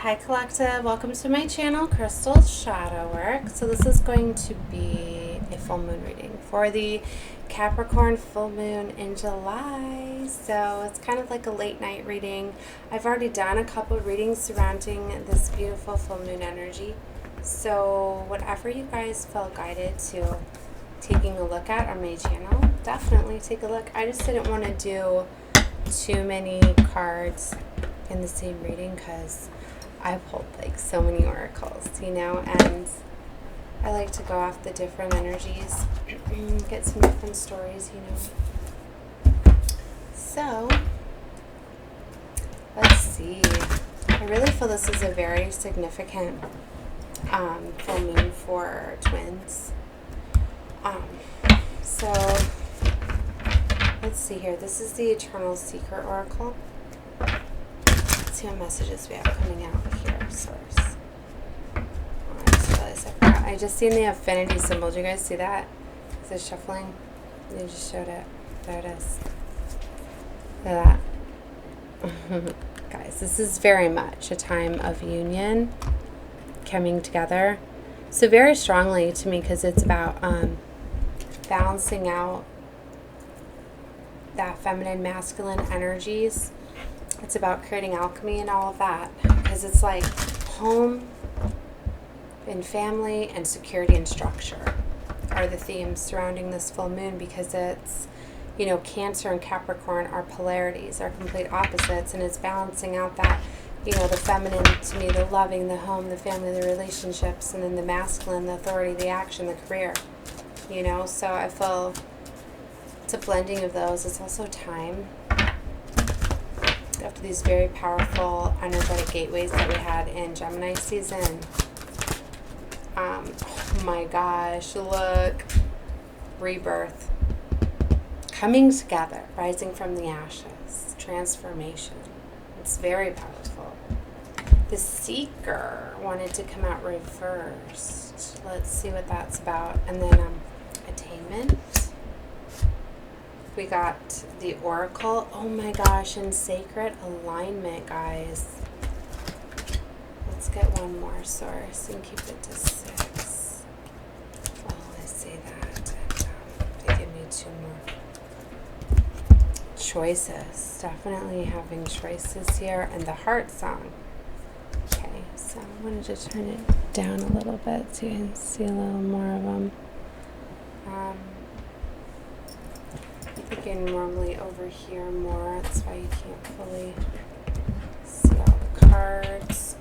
Hi Collective, welcome to my channel, Crystal Shadow Work. So this is going to be a full moon reading for the Capricorn full moon in July. So it's kind of like a late night reading. I've already done a couple readings surrounding this beautiful full moon energy. So whatever you guys felt guided to taking a look at on my channel, definitely take a look. I just didn't want to do too many cards in the same reading because I pulled like so many oracles, you know, and I like to go off the different energies, get some different stories, you know. So, let's see. I really feel this is a very significant full moon for twins. So, let's see here. This is the Eternal Seeker Oracle. Let's see what messages we have coming out here, source. Oh, I just realized I forgot. I just seen the affinity symbol. Did you guys see that? Is it shuffling? You just showed it. There it is. Look at that. Guys, this is very much a time of union, coming together. So very strongly to me because it's about balancing out that feminine, masculine energies. It's about creating alchemy and all of that, because it's like home and family and security and structure are the themes surrounding this full moon, because it's, you know, Cancer and Capricorn are polarities, are complete opposites, and it's balancing out that, you know, the feminine to me, the loving, the home, the family, the relationships, and then the masculine, the authority, the action, the career, you know. So I feel it's a blending of those. It's also time. After these very powerful energetic gateways that we had in Gemini season. Oh my gosh, look. Rebirth. Coming together, rising from the ashes. Transformation. It's very powerful. The Seeker wanted to come out reversed. Let's see what that's about. And then attainment. We got the Oracle. Oh my gosh, and Sacred Alignment, guys. Let's get one more source and keep it to 6. Oh, I see that. They give me 2 more. Choices. Definitely having choices here. And the Heart Song. Okay, so I wanted to turn it down a little bit so you can see a little more of them. You can normally overhear more, that's why you can't fully see all the cards.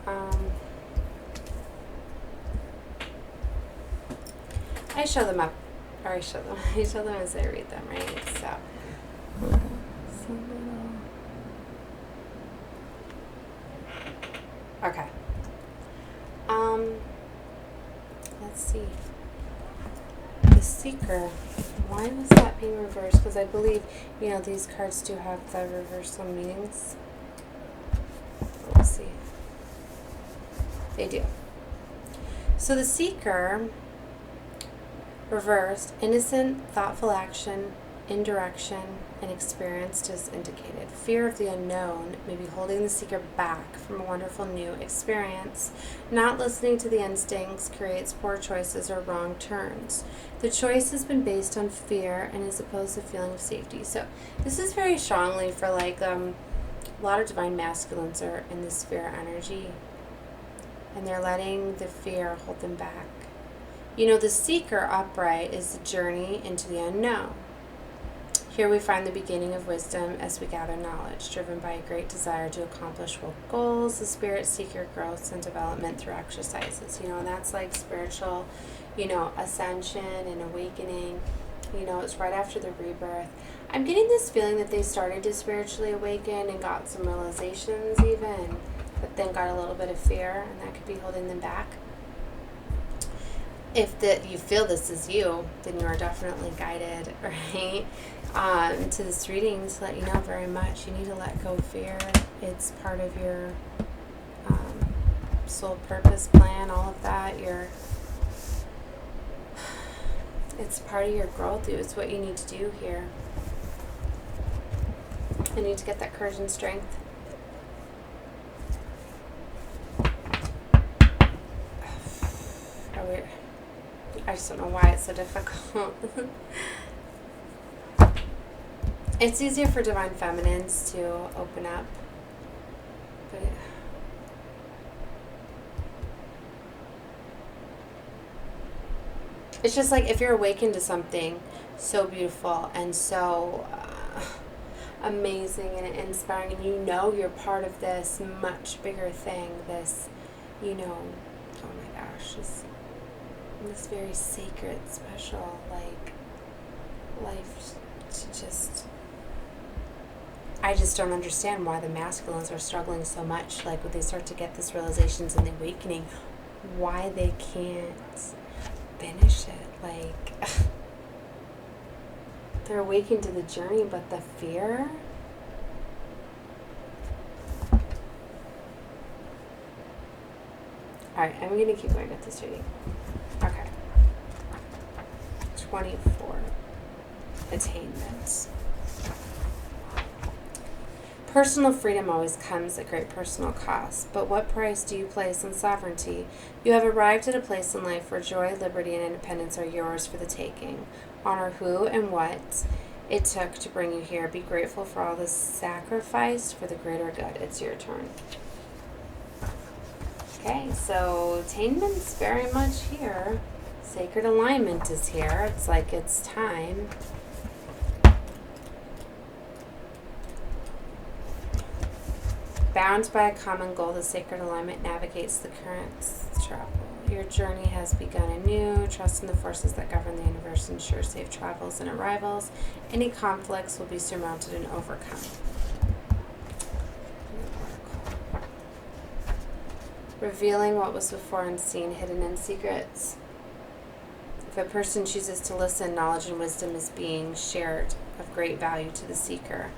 I show them up, or I show them as I read them, right? So, it's a little... Okay. Let's see. The Seeker. Why was that being reversed? Because I believe, you know, these cards do have the reversal meanings. Let's see. They do. So the Seeker, reversed, innocent, thoughtful action, indirection, and experience just indicated. Fear of the unknown may be holding the Seeker back from a wonderful new experience. Not listening to the instincts creates poor choices or wrong turns. The choice has been based on fear and is opposed to a feeling of safety. So this is very strongly for like a lot of divine masculines are in this fear energy, and they're letting the fear hold them back. You know, the Seeker upright is the journey into the unknown. Here we find the beginning of wisdom as we gather knowledge, driven by a great desire to accomplish world goals. The Spirit Seeker growth and development through exercises, you know, and that's like spiritual, you know, ascension and awakening. You know, it's right after the rebirth. I'm getting this feeling that they started to spiritually awaken and got some realizations even, but then got a little bit of fear, and that could be holding them back. If you feel this is you, then you are definitely guided, right? To this reading to let you know very much. You need to let go of fear. It's part of your soul purpose plan, all of that. It's part of your growth. It's what you need to do here. You need to get that courage and strength. just don't know why it's so difficult. It's easier for divine feminines to open up. But it's just like if you're awakened to something so beautiful and so amazing and inspiring, and you know you're part of this much bigger thing, this, you know, oh my gosh, this very sacred, special, like, life to just, I just don't understand why the masculines are struggling so much, like when they start to get this realizations and the awakening, why they can't finish it, like, they're awakened to the journey, but the fear, alright, I'm going to keep going with this reading. Okay. 24. Attainment. Personal freedom always comes at great personal cost, but what price do you place on sovereignty? You have arrived at a place in life where joy, liberty, and independence are yours for the taking. Honor who and what it took to bring you here. Be grateful for all the sacrifice for the greater good. It's your turn. Okay, so attainment's very much here. Sacred alignment is here. It's like it's time. Bound by a common goal, the sacred alignment navigates the currents of travel. Your journey has begun anew. Trust in the forces that govern the universe. Ensure safe travels and arrivals. Any conflicts will be surmounted and overcome. Revealing what was before unseen, hidden in secrets. If a person chooses to listen, knowledge and wisdom is being shared of great value to the seeker.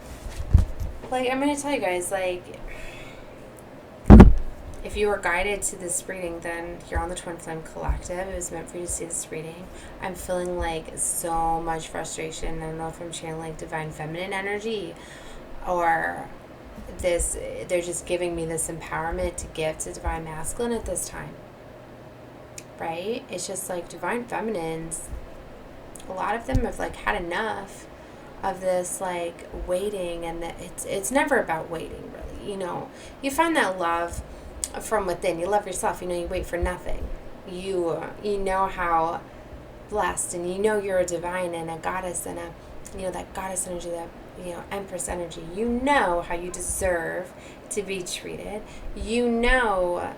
Like, I'm going to tell you guys, like, if you were guided to this reading, then you're on the Twin Flame Collective. It was meant for you to see this reading. I'm feeling like so much frustration. I don't know if I'm sharing like divine feminine energy or this, they're just giving me this empowerment to give to divine masculine at this time. Right? It's just like divine feminines, a lot of them have like had enough of this like waiting, and that it's never about waiting, really. You know, you find that love from within. You love yourself. You know, you wait for nothing. You know how blessed, and you know you're a divine and a goddess, and a, you know, that goddess energy, that, you know, empress energy. You know how you deserve to be treated. You know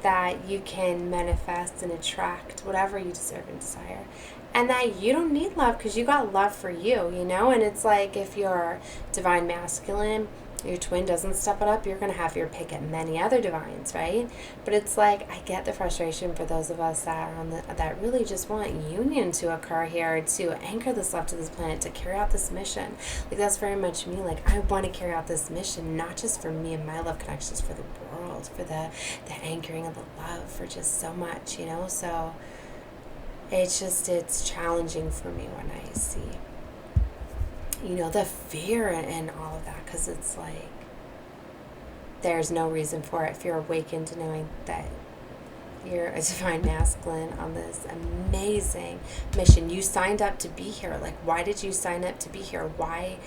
that you can manifest and attract whatever you deserve and desire, and that you don't need love because you got love for you, you know. And it's like, if you're divine masculine, your twin doesn't step it up, you're going to have your pick at many other divines, right? But it's like, I get the frustration for those of us that are on that really just want union to occur here, to anchor this love to this planet, to carry out this mission. Like, that's very much me. Like, I want to carry out this mission, not just for me and my love connections, for the world, for the anchoring of the love, for just so much, you know. So it's challenging for me when I see, you know, the fear and all of that, because it's like, there's no reason for it if you're awakened to knowing that you're a divine masculine on this amazing mission. You signed up to be here. Like, why did you sign up to be here? Why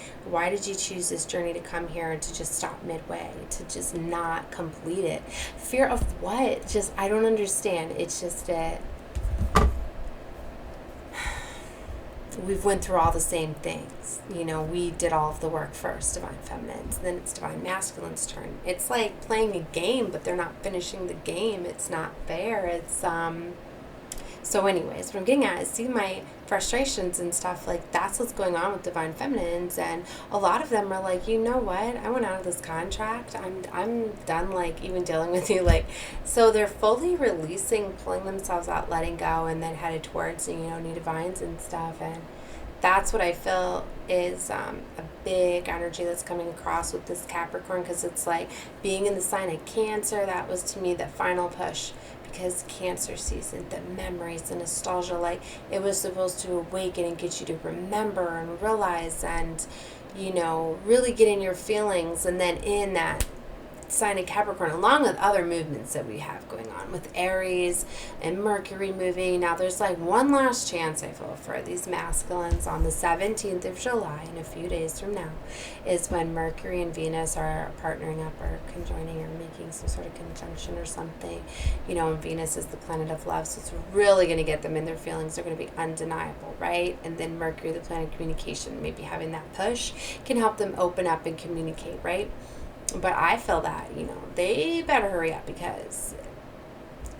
did you choose this journey to come here and to just stop midway, to just not complete it? Fear of what? Just, I don't understand. It's just a, we've went through all the same things. You know, we did all of the work first, divine feminines, then it's divine masculine's turn. It's like playing a game, but they're not finishing the game. It's not fair. It's so anyways, what I'm getting at is, see my frustrations and stuff, like, that's what's going on with divine feminines. And a lot of them are like, you know what, I went out of this contract, I'm done, like, even dealing with you. Like, so they're fully releasing, pulling themselves out, letting go, and then headed towards, you know, new divines and stuff. And that's what I feel is a big energy that's coming across with this Capricorn, because it's like being in the sign of Cancer. That was, to me, the final push, because Cancer season, the memories, the nostalgia, like, it was supposed to awaken and get you to remember and realize and, you know, really get in your feelings. And then in that sign of Capricorn, along with other movements that we have going on with Aries and Mercury moving. Now there's like one last chance, I feel, for these masculines on the 17th of July, in a few days from now, is when Mercury and Venus are partnering up or conjoining or making some sort of conjunction or something. You know, and Venus is the planet of love, so it's really going to get them in their feelings. They're going to be undeniable, right? And then Mercury, the planet of communication, maybe having that push can help them open up and communicate, right? But I feel that, you know, they better hurry up, because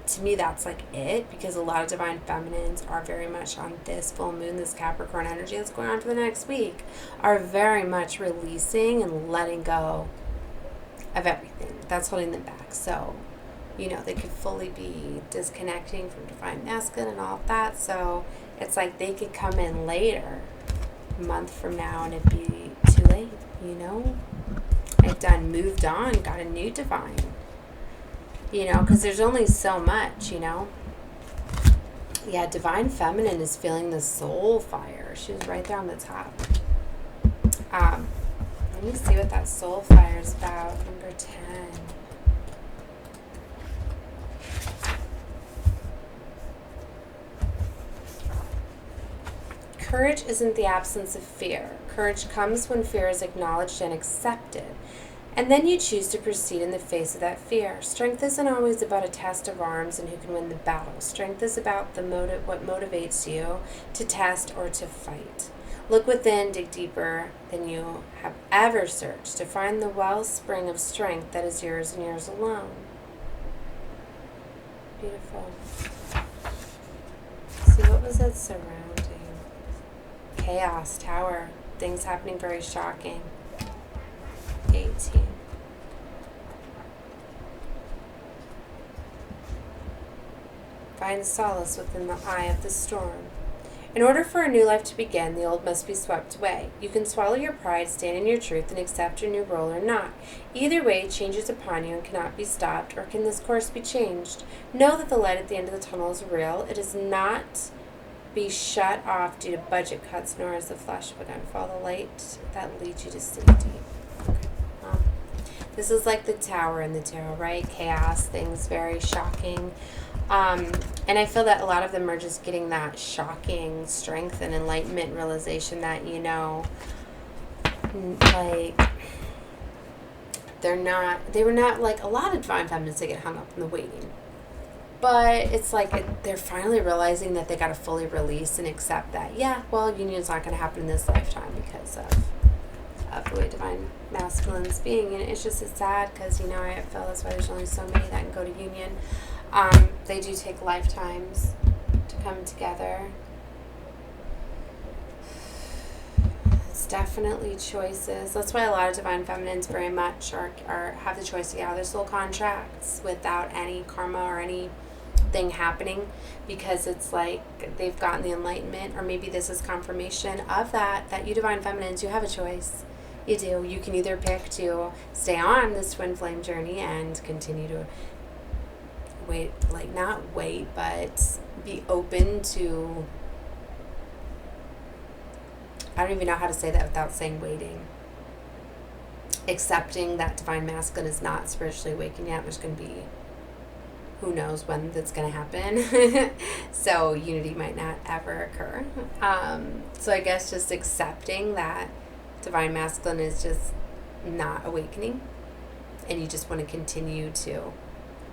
to me that's like it, because a lot of divine feminines are very much on this full moon, this Capricorn energy that's going on for the next week, are very much releasing and letting go of everything that's holding them back. So, you know, they could fully be disconnecting from divine masculine and all of that. So it's like they could come in later, a month from now, and it'd be too late, you know? I've moved on, got a new divine, you know, because there's only so much, you know. Yeah, divine feminine is feeling the soul fire. She was right there on the top. Let me see what that soul fire is about. Number 10. Courage isn't the absence of fear. Courage comes when fear is acknowledged and accepted. And then you choose to proceed in the face of that fear. Strength isn't always about a test of arms and who can win the battle. Strength is about what motivates you to test or to fight. Look within, dig deeper than you have ever searched to find the wellspring of strength that is yours and yours alone. Beautiful. See, what was it surrounding? Chaos, Tower, things happening very shocking. 18. Find solace within the eye of the storm. In order for a new life to begin, the old must be swept away. You can swallow your pride, stand in your truth, and accept your new role or not. Either way, change is upon you and cannot be stopped, or can this course be changed? Know that the light at the end of the tunnel is real. It is not be shut off due to budget cuts, nor is the flash of a gun. Follow the light that leads you to safety. Okay. This is like the Tower in the tarot, right? Chaos, things very shocking. And I feel that a lot of them are just getting that shocking strength and enlightenment realization that, you know, like, they were not like a lot of divine feminines, they get hung up in the waiting. But it's like they're finally realizing that they got to fully release and accept that, yeah, well, union's not going to happen in this lifetime because of the way divine masculine's being. And it's sad because, you know, I feel that's why there's only so many that can go to union. They do take lifetimes to come together. It's definitely choices. That's why a lot of divine feminines very much are have the choice to get out of their soul contracts without any karma or anything happening, because it's like they've gotten the enlightenment, or maybe this is confirmation of that you divine feminines, you have a choice. You do. You can either pick to stay on this twin flame journey and continue to wait, like not wait, but be open to, I don't even know how to say that without saying waiting. Accepting that divine masculine is not spiritually awakened yet. There's going to be, who knows when that's going to happen. So unity might not ever occur. So I guess just accepting that divine masculine is just not awakening, and you just want to continue to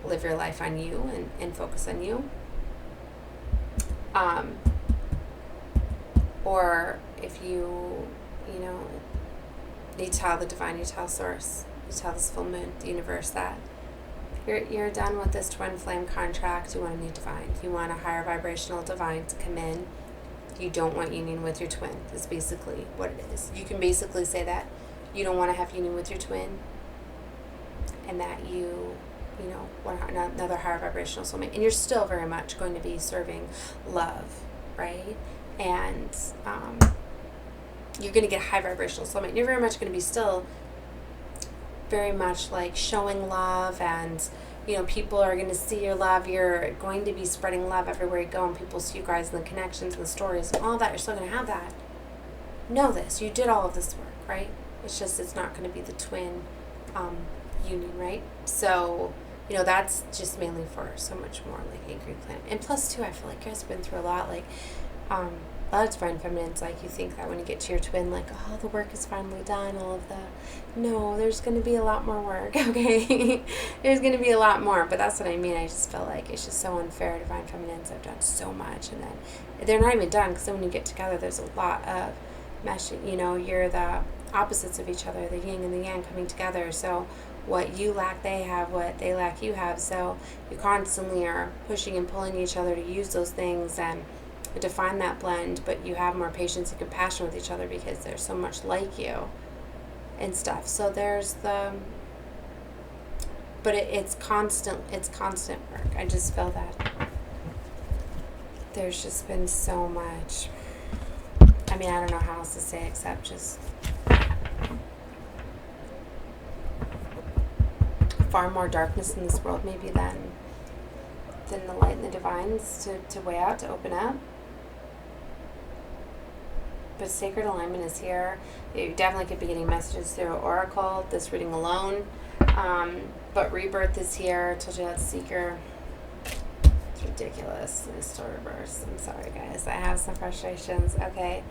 live your life on you and focus on you. Or if you know, you tell the divine, you tell source, you tell this full moon, the universe, that you're done with this twin flame contract. You want a new divine. You want a higher vibrational divine to come in. You don't want union with your twin. That's basically what it is. You can basically say that you don't want to have union with your twin, and that you know, want another higher vibrational soulmate, and you're still very much going to be serving love, right? And you're going to get a high vibrational soulmate, and you're very much going to be still very much like showing love, and, you know, people are going to see your love. You're going to be spreading love everywhere you go, and people see you guys and the connections and the stories and all that. You're still going to have that. Know this. You did all of this work, right? It's just, it's not going to be the twin union, right? So, that's just mainly for so much more like angry planet. And plus, too, I feel like you guys have been through a lot. Like, a lot of divine feminines, like, you think that when you get to your twin, like, oh, the work is finally done, all of that. No, there's going to be a lot more work, okay? There's going to be a lot more, but that's what I mean. I just feel like it's just so unfair. Divine feminines have done so much, and then they're not even done, because then when you get together, there's a lot of meshing. You're the opposites of each other, the yin and the yang coming together. So what you lack, they have. What they lack, you have. So you constantly are pushing and pulling each other to use those things and to find that blend, but you have more patience and compassion with each other because they're so much like you and stuff. So there's but it's constant work. I just feel that there's just been so much. I mean, I don't know how else to say except just far more darkness in this world maybe than the light and the divines to weigh out, to open up. But sacred alignment is here. You definitely could be getting messages through Oracle, this reading alone. But rebirth is here. I told you that Seeker. It's ridiculous. It's still reversed. I'm sorry, guys. I have some frustrations. Okay.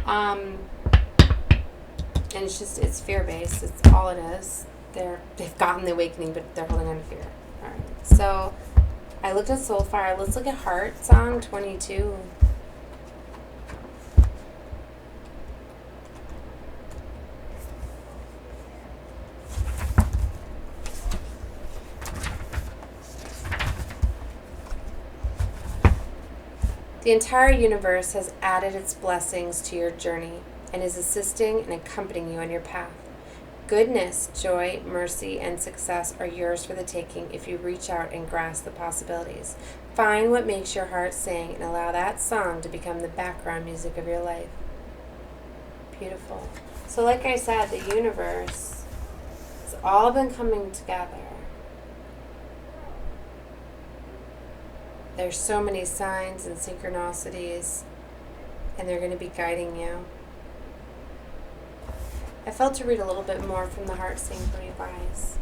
And it's fear-based. It's all it is. They've gotten the awakening, but they're holding on to fear. All right. So I looked at Soulfire. Let's look at Heart Song 22. The entire universe has added its blessings to your journey and is assisting and accompanying you on your path. Goodness, joy, mercy, and success are yours for the taking if you reach out and grasp the possibilities. Find what makes your heart sing and allow that song to become the background music of your life. Beautiful. So like I said, the universe has all been coming together. There's so many signs and synchronicities, and they're going to be guiding you. I felt to read a little bit more from the heart sing for you guys.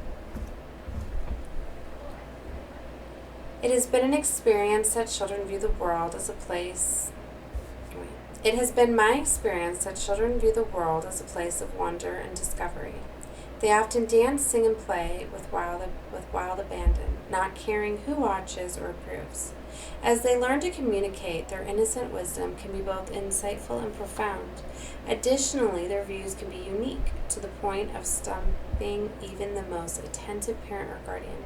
It has been an experience that children view the world as a place. It has been my experience that children view the world as a place of wonder and discovery. They often dance, sing, and play with wild abandon, not caring who watches or approves. As they learn to communicate, their innocent wisdom can be both insightful and profound. Additionally, their views can be unique, to the point of stumping even the most attentive parent or guardian.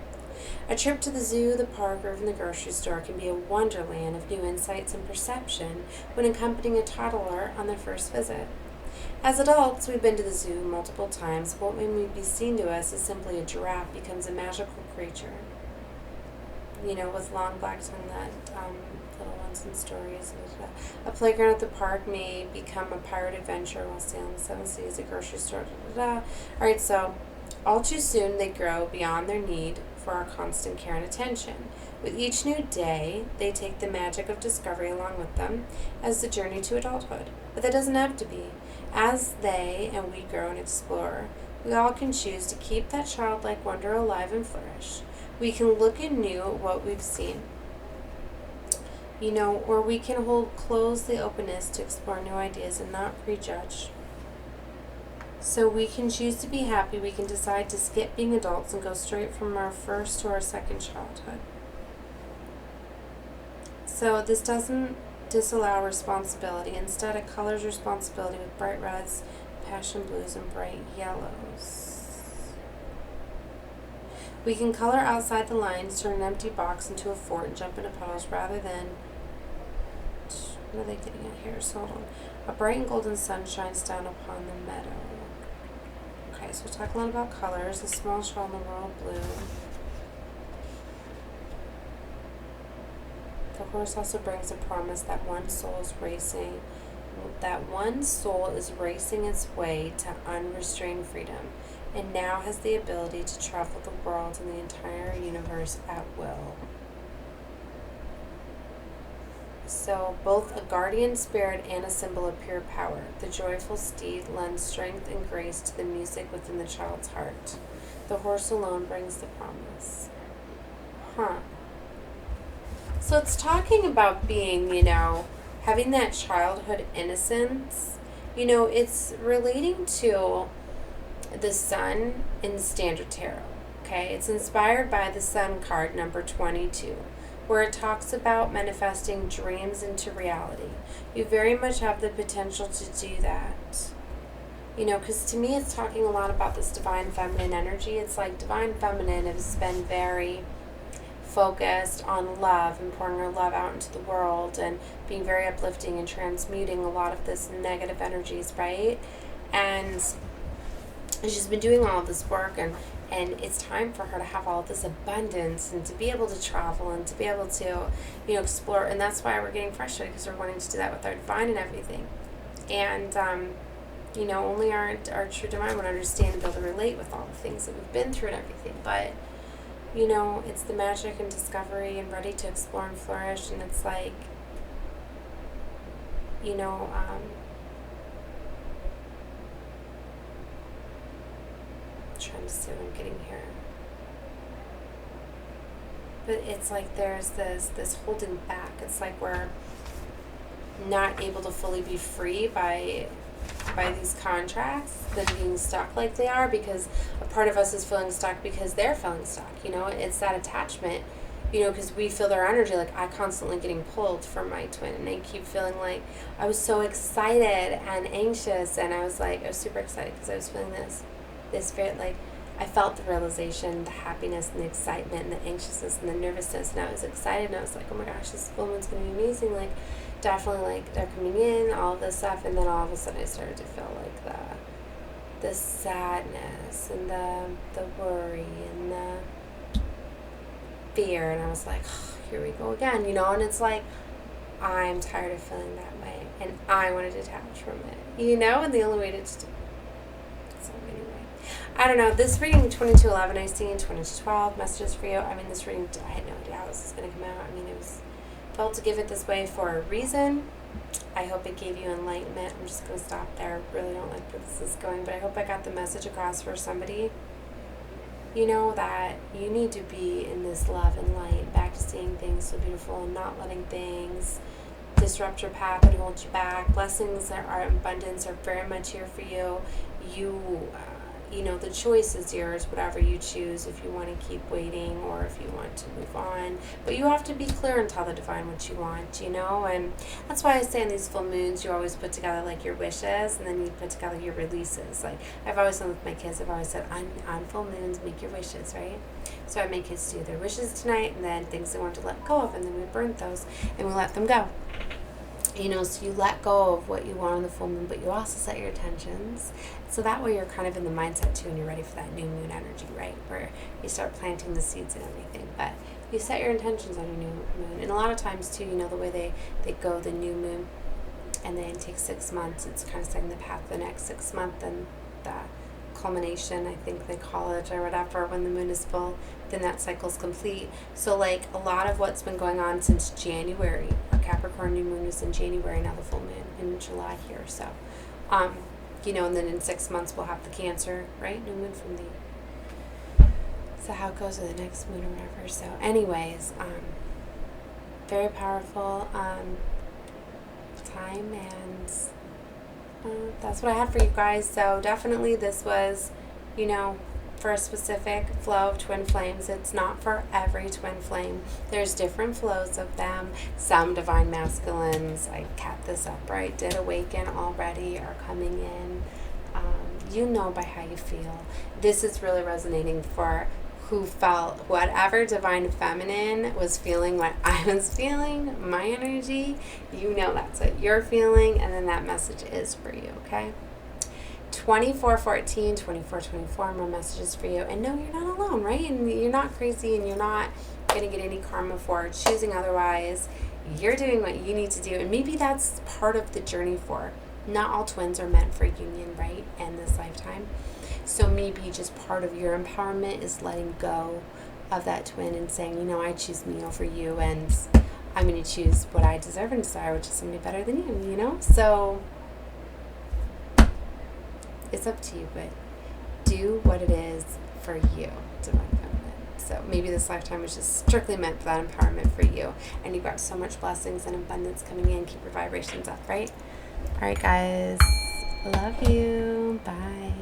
A trip to the zoo, the park, or even the grocery store can be a wonderland of new insights and perception when accompanying a toddler on their first visit. As adults, we've been to the zoo multiple times, but what may be seen to us as simply a giraffe becomes a magical creature. With long black tongue that little ones in stories. A playground at the park may become a pirate adventure while sailing the seven seas, a grocery store. Alright, so all too soon they grow beyond their need for our constant care and attention. With each new day, they take the magic of discovery along with them as the journey to adulthood. But that doesn't have to be. As they and we grow and explore, we all can choose to keep that childlike wonder alive and flourish. We can look anew at what we've seen, or we can close the openness to explore new ideas and not prejudge. So we can choose to be happy. We can decide to skip being adults and go straight from our first to our second childhood. So this doesn't disallow responsibility. Instead, it colors responsibility with bright reds, passion blues, and bright yellows. We can color outside the lines, turn an empty box into a fort, and jump into puddles rather than... What are they getting at here? So hold on. A bright and golden sun shines down upon the meadow. Okay, so we're talking a lot about colors. A small child in the royal blue. The horse also brings a promise that one soul is racing its way to unrestrained freedom, and now has the ability to travel the world and the entire universe at will. So, both a guardian spirit and a symbol of pure power, the joyful steed lends strength and grace to the music within the child's heart. The horse alone brings the promise. Huh. So it's talking about being, having that childhood innocence. It's relating to the sun in Standard Tarot. Okay, it's inspired by the Sun card, number 22, where it talks about manifesting dreams into reality. You very much have the potential to do that. Because to me it's talking a lot about this divine feminine energy. It's like divine feminine has been very focused on love and pouring her love out into the world and being very uplifting and transmuting a lot of this negative energies, right? And she's been doing all of this work, and it's time for her to have all of this abundance and to be able to travel and to be able to, explore. And that's why we're getting frustrated, because we're wanting to do that with our divine and everything. And, only our true divine would understand and be able to relate with all the things that we've been through and everything. But, it's the magic and discovery and ready to explore and flourish. And it's like, trying to see what I'm getting here. But it's like there's this holding back. It's like we're not able to fully be free by these contracts, than being stuck like they are, because a part of us is feeling stuck because they're feeling stuck. It's that attachment, because we feel their energy. Like, I constantly getting pulled from my twin, and I keep feeling like I was so excited and anxious, and I was super excited because I was feeling this spirit, like I felt the realization, the happiness and the excitement and the anxiousness and the nervousness, and I was excited, and I was like, oh my gosh, this full moon's gonna be amazing, like definitely, like they're coming in, all of this stuff. And then all of a sudden I started to feel like the sadness and the worry and the fear, and I was like, oh, here we go again, and it's like, I'm tired of feeling that way, and I want to detach from it, and the only way to just, so anyway, I don't know, this reading 2211 I see in 2212 messages for you. This reading, I had no idea how this was going to come out. It was felt to give it this way for a reason. I hope it gave you enlightenment. I'm just going to stop there. I really don't like where this is going, but I hope I got the message across for somebody. That you need to be in this love and light, back to seeing things so beautiful and not letting things disrupt your path and hold you back. Blessings are abundance are very much here for you. The choice is yours, whatever you choose, if you want to keep waiting or if you want to move on. But you have to be clear and tell the divine what you want, and that's why I say in these full moons, you always put together like your wishes, and then you put together your releases. Like I've always done with my kids, I've always said, on full moons, make your wishes, right? So I make kids do their wishes tonight, and then things they want to let go of, and then we burn those, and we let them go. So you let go of what you want on the full moon, but you also set your intentions. So that way you're kind of in the mindset too, and you're ready for that new moon energy, right? Where you start planting the seeds and everything. But you set your intentions on your new moon. And a lot of times too, the way they go the new moon, and then it takes 6 months, it's kind of setting the path for the next 6 months, and the culmination, I think they call it, or whatever, when the moon is full, then that cycle's complete. So like a lot of what's been going on since January, our Capricorn new moon was in January, now the full moon in July here. So, and then in 6 months we'll have the Cancer, right? New moon from so how it goes with the next moon or whatever. So anyways, very powerful time, and that's what I had for you guys. So definitely this was, for a specific flow of twin flames. It's not for every twin flame. There's different flows of them. Some divine masculines, I kept this up, right, did awaken already, are coming in. By how you feel. This is really resonating for who felt whatever divine feminine was feeling what I was feeling, my energy. That's what you're feeling, and then that message is for you, okay? 2414, 2424, more messages for you. And no, you're not alone, right? And you're not crazy, and you're not going to get any karma for choosing otherwise. You're doing what you need to do, and maybe that's part of the journey for. Not all twins are meant for union, right, in this lifetime. So maybe just part of your empowerment is letting go of that twin and saying, I choose me over you, and I'm going to choose what I deserve and desire, which is somebody better than you, So it's up to you, but do do what it is for you, Divine Feminine. So maybe this lifetime was just strictly meant for that empowerment for you, and you got so much blessings and abundance coming in. Keep your vibrations up, right? All right, guys. Love you. Bye.